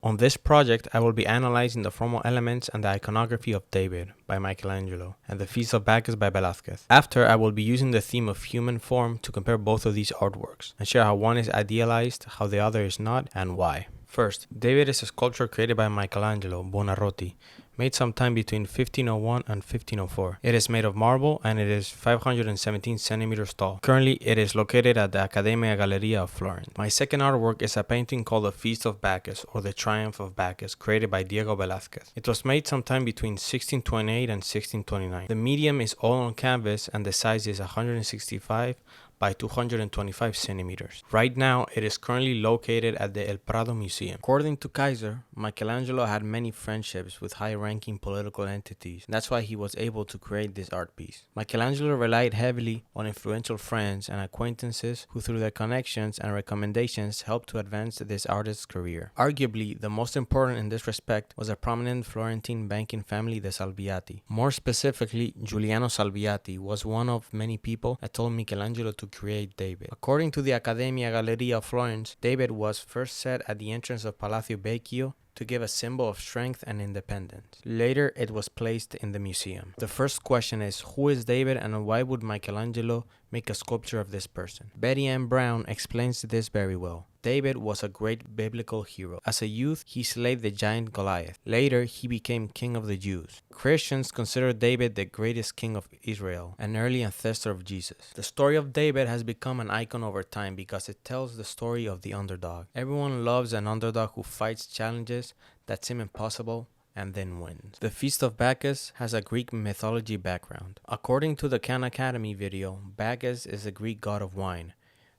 On this project, I will be analyzing the formal elements and the iconography of David by Michelangelo and the Feast of Bacchus by Velázquez. After, I will be using the theme of human form to compare both of these artworks and share how one is idealized, how the other is not, and why. First, David is a sculpture created by Michelangelo Buonarroti, made sometime between 1501 and 1504. It is made of marble and it is 517 centimeters tall. Currently, it is located at the Accademia Galleria of Florence. My second artwork is a painting called The Feast of Bacchus, or The Triumph of Bacchus, created by Diego Velázquez. It was made sometime between 1628 and 1629. The medium is all on canvas and the size is 165 by 225 centimeters. Right now, it is currently located at the El Prado Museum. According to Kaiser, Michelangelo had many friendships with high-ranking political entities. That's why he was able to create this art piece. Michelangelo relied heavily on influential friends and acquaintances who, through their connections and recommendations, helped to advance this artist's career. Arguably, the most important in this respect was a prominent Florentine banking family, the Salviati. More specifically, Giuliano Salviati was one of many people that told Michelangelo to create David. According to the Accademia Galleria of Florence, David was first set at the entrance of Palacio Vecchio to give a symbol of strength and independence. Later, it was placed in the museum. The first question is, who is David and why would Michelangelo make a sculpture of this person? Betty Ann Brown explains this very well. David was a great biblical hero. As a youth, he slayed the giant Goliath. Later, he became king of the Jews. Christians consider David the greatest king of Israel, an early ancestor of Jesus. The story of David has become an icon over time because it tells the story of the underdog. Everyone loves an underdog who fights challenges that seem impossible and then wins. The Feast of Bacchus has a Greek mythology background. According to the Khan Academy video, Bacchus is a Greek god of wine,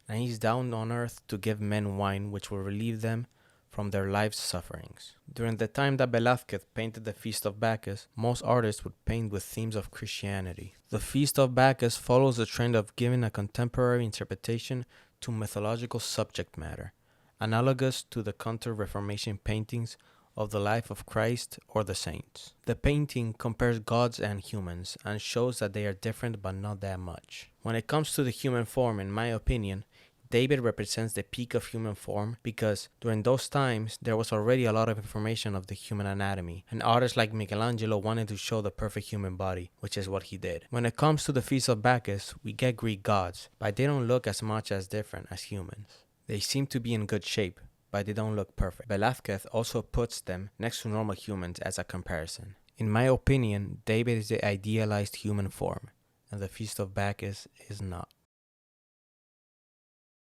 and he's down on earth to give men wine which will relieve them from their life's sufferings. During the time that Velázquez painted the Feast of Bacchus, most artists would paint with themes of Christianity. The Feast of Bacchus follows the trend of giving a contemporary interpretation to mythological subject matter, analogous to the Counter-Reformation paintings of the life of Christ or the saints. The painting compares gods and humans and shows that they are different but not that much. When it comes to the human form, in my opinion, David represents the peak of human form because during those times there was already a lot of information of the human anatomy, and artists like Michelangelo wanted to show the perfect human body, which is what he did. When it comes to the Feast of Bacchus, we get Greek gods, but they don't look as much as different as humans. They seem to be in good shape, but they don't look perfect. Velázquez also puts them next to normal humans as a comparison. In my opinion, David is the idealized human form, and the Feast of Bacchus is not.